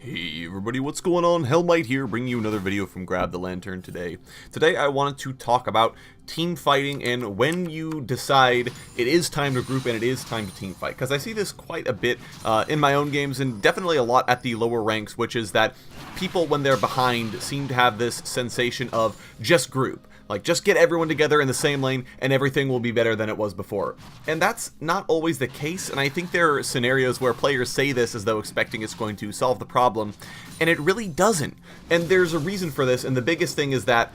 Hey everybody, what's going on? Hellmite here, bringing you another video from Grab the Lantern today. Today I wanted to talk about team fighting and when you decide it is time to group and it is time to team fight. Because I see this quite a bit in my own games and definitely a lot at the lower ranks, which is that people, when they're behind, seem to have this sensation of just group. Like, just get everyone together in the same lane and everything will be better than it was before. And that's not always the case, and I think there are scenarios where players say this as though expecting it's going to solve the problem, and it really doesn't. And there's a reason for this, and the biggest thing is that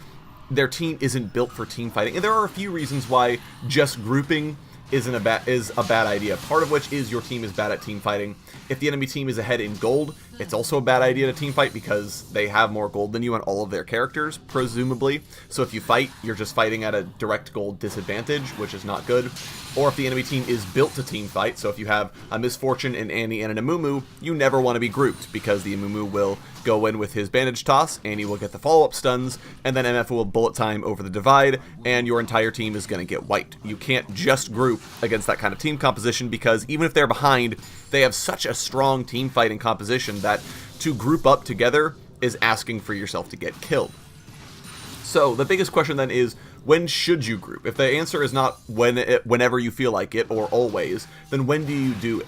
their team isn't built for team fighting. And there are a few reasons why just grouping is a bad idea. Part of which is your team is bad at team fighting. If the enemy team is ahead in gold, it's also a bad idea to team fight because they have more gold than you on all of their characters, presumably. So if you fight, you're just fighting at a direct gold disadvantage, which is not good. Or if the enemy team is built to team fight, so if you have a Misfortune, an Annie, and an Amumu, you never want to be grouped because the Amumu will go in with his bandage toss, Annie will get the follow-up stuns, and then MF will bullet time over the divide, and your entire team is going to get wiped. You can't just group against that kind of team composition because even if they're behind, they have such a strong team fighting composition that to group up together is asking for yourself to get killed. So the biggest question then is, when should you group? If the answer is not whenever you feel like it or always, then when do you do it?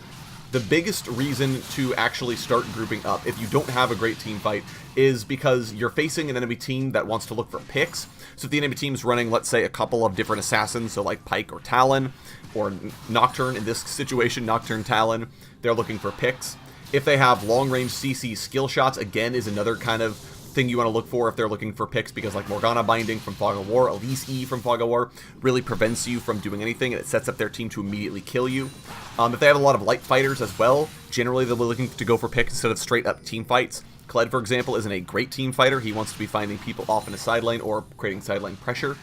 The biggest reason to actually start grouping up, if you don't have a great team fight, is because you're facing an enemy team that wants to look for picks. So if the enemy team's running, let's say, a couple of different assassins, so like Pyke or Talon, or Nocturne, in this situation, Nocturne, Talon, they're looking for picks. If they have long-range CC skill shots, again, is another kind of thing you want to look for if they're looking for picks, because like Morgana Binding from Fog of War, Elise E from Fog of War, really prevents you from doing anything, and it sets up their team to immediately kill you. If they have a lot of light fighters as well, generally they'll be looking to go for picks instead of straight up team fights. Kled, for example, isn't a great team fighter. He wants to be finding people off in a side lane or creating side lane pressure.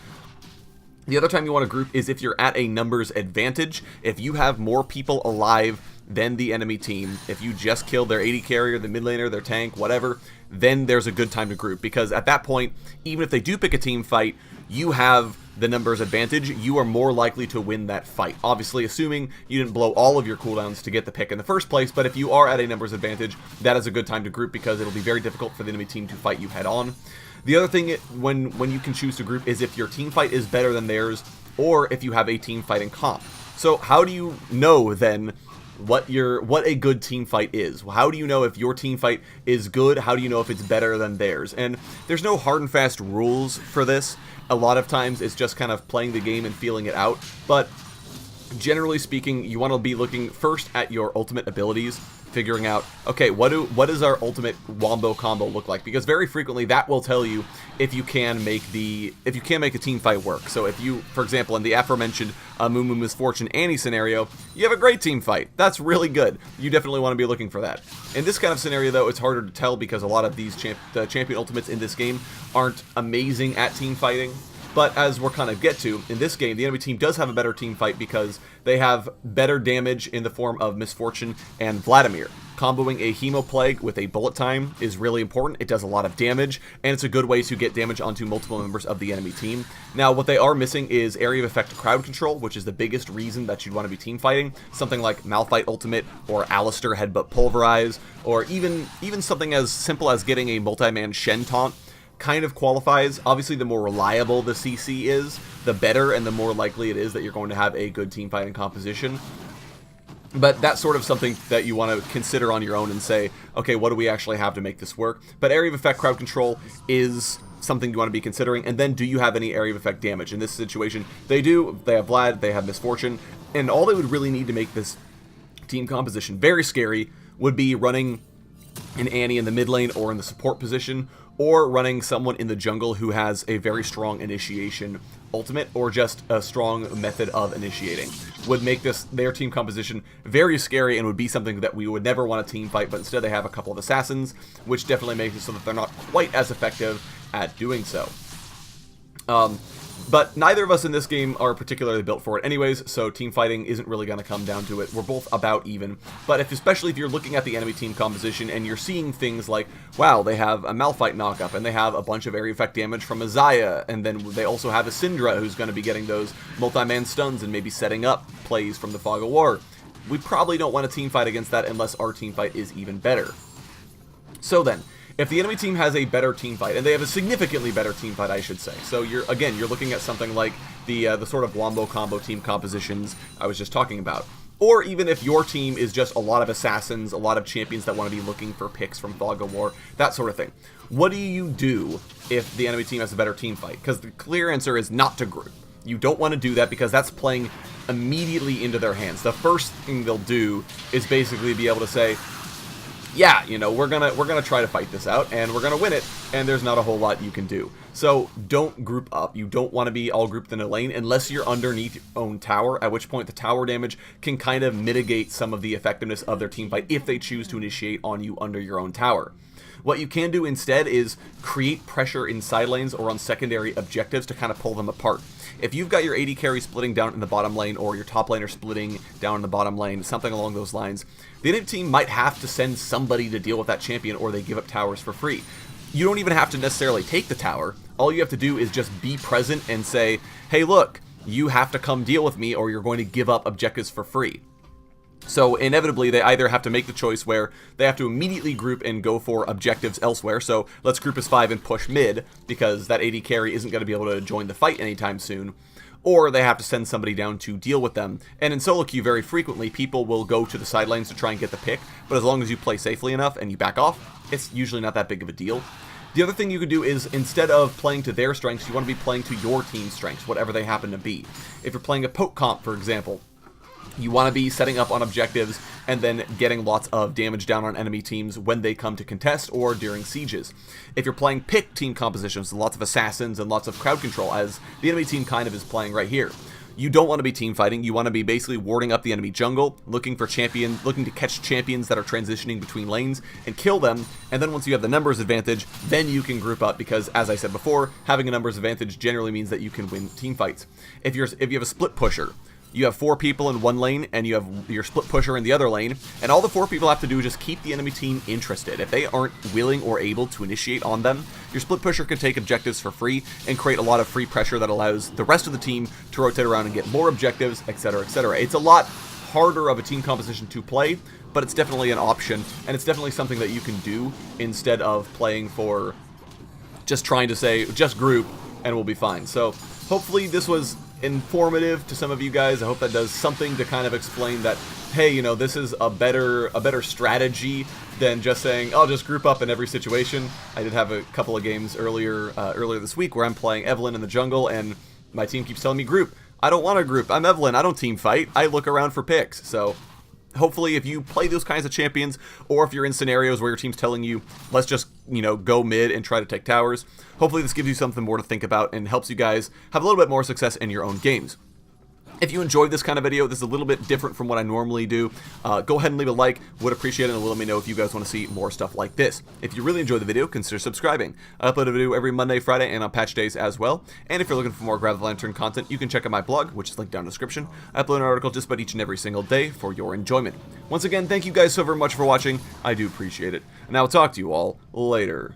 The other time you want to group is if you're at a numbers advantage. If you have more people alive than the enemy team, if you just killed their AD carrier, the mid laner, their tank, whatever, then there's a good time to group, because at that point, even if they do pick a team fight, you have the numbers advantage. You are more likely to win that fight. Obviously, assuming you didn't blow all of your cooldowns to get the pick in the first place, but if you are at a numbers advantage, that is a good time to group because it'll be very difficult for the enemy team to fight you head on. The other thing when you can choose to group is if your team fight is better than theirs, or if you have a team fighting comp. So how do you know then what a good team fight is? How do you know if your team fight is good? How do you know if it's better than theirs? And there's no hard and fast rules for this. A lot of times it's just kind of playing the game and feeling it out, but generally speaking, you want to be looking first at your ultimate abilities, figuring out, okay, what does our ultimate wombo combo look like? Because very frequently that will tell you if you can make a team fight work. So if you, for example, in the aforementioned Mumu Misfortune Annie scenario, you have a great team fight. That's really good. You definitely want to be looking for that. In this kind of scenario, though, it's harder to tell because a lot of these champion ultimates in this game aren't amazing at team fighting. But as we're kind of get to, in this game, the enemy team does have a better team fight because they have better damage in the form of Misfortune and Vladimir. Comboing a Hemoplague with a bullet time is really important. It does a lot of damage, and it's a good way to get damage onto multiple members of the enemy team. Now, what they are missing is area of effect crowd control, which is the biggest reason that you'd want to be team fighting. Something like Malphite Ultimate, or Alistair Headbutt Pulverize, or even something as simple as getting a multi-man Shen Taunt kind of qualifies. Obviously, the more reliable the CC is, the better, and the more likely it is that you're going to have a good team fighting composition. But that's sort of something that you want to consider on your own and say, okay, what do we actually have to make this work? But area of effect crowd control is something you want to be considering. And then, do you have any area of effect damage? In this situation, they do. They have Vlad, they have Misfortune, and all they would really need to make this team composition very scary would be running an Annie in the mid lane or in the support position, or running someone in the jungle who has a very strong initiation ultimate, or just a strong method of initiating. Would make their team composition very scary and would be something that we would never want to team fight, but instead they have a couple of assassins, which definitely makes it so that they're not quite as effective at doing so. But neither of us in this game are particularly built for it anyways, so team fighting isn't really going to come down to it. We're both about even. But especially if you're looking at the enemy team composition and you're seeing things like, wow, they have a Malphite knockup, and they have a bunch of area effect damage from a Xayah, and then they also have a Syndra who's going to be getting those multi-man stuns and maybe setting up plays from the Fog of War. We probably don't want to team fight against that unless our team fight is even better. So then, if the enemy team has a better team fight, and they have a significantly better team fight, I should say. So you're looking at something like the sort of wombo combo team compositions I was just talking about. Or even if your team is just a lot of assassins, a lot of champions that want to be looking for picks from Fog of War, that sort of thing. What do you do if the enemy team has a better team fight? Because the clear answer is not to group. You don't want to do that because that's playing immediately into their hands. The first thing they'll do is basically be able to say, yeah, you know, we're gonna try to fight this out, and we're gonna win it, and there's not a whole lot you can do. So don't group up. You don't want to be all grouped in a lane unless you're underneath your own tower, at which point the tower damage can kind of mitigate some of the effectiveness of their team fight if they choose to initiate on you under your own tower. What you can do instead is create pressure in side lanes or on secondary objectives to kind of pull them apart. If you've got your AD carry splitting down in the bottom lane, or your top laner splitting down in the bottom lane, something along those lines, the enemy team might have to send somebody to deal with that champion, or they give up towers for free. You don't even have to necessarily take the tower. All you have to do is just be present and say, hey look, you have to come deal with me or you're going to give up objectives for free. So inevitably, they either have to make the choice where they have to immediately group and go for objectives elsewhere. So let's group as 5 and push mid, because that AD carry isn't going to be able to join the fight anytime soon. Or they have to send somebody down to deal with them. And in solo queue, very frequently, people will go to the side lanes to try and get the pick. But as long as you play safely enough and you back off, it's usually not that big of a deal. The other thing you could do is, instead of playing to their strengths, you want to be playing to your team's strengths, whatever they happen to be. If you're playing a poke comp, for example, you want to be setting up on objectives and then getting lots of damage down on enemy teams when they come to contest or during sieges. If you're playing pick team compositions, lots of assassins and lots of crowd control, as the enemy team kind of is playing right here, you don't want to be team fighting. You want to be basically warding up the enemy jungle, looking to catch champions that are transitioning between lanes and kill them. And then once you have the numbers advantage, then you can group up, because as I said before, having a numbers advantage generally means that you can win team fights. If you have a split pusher, you have 4 people in one lane, and you have your split pusher in the other lane, and all the 4 people have to do is just keep the enemy team interested. If they aren't willing or able to initiate on them, your split pusher can take objectives for free and create a lot of free pressure that allows the rest of the team to rotate around and get more objectives, etc., etc. It's a lot harder of a team composition to play, but it's definitely an option, and it's definitely something that you can do instead of playing for just trying to say, just group, and we'll be fine. So hopefully this was informative to some of you guys. I hope that does something to kind of explain that, hey, you know, this is a better strategy than just saying, oh, just group up in every situation. I did have a couple of games earlier this week where I'm playing Evelyn in the jungle, and my team keeps telling me group. I don't want to group. I'm Evelyn. I don't team fight. I look around for picks. So hopefully if you play those kinds of champions, or if you're in scenarios where your team's telling you, let's just, you know, go mid and try to take towers, hopefully this gives you something more to think about and helps you guys have a little bit more success in your own games. If you enjoyed this kind of video, this is a little bit different from what I normally do, go ahead and leave a like. Would appreciate it, and let me know if you guys want to see more stuff like this. If you really enjoyed the video, consider subscribing. I upload a video every Monday, Friday, and on patch days as well. And if you're looking for more Grab the Lantern content, you can check out my blog, which is linked down in the description. I upload an article just about each and every single day for your enjoyment. Once again, thank you guys so very much for watching. I do appreciate it. And I will talk to you all later.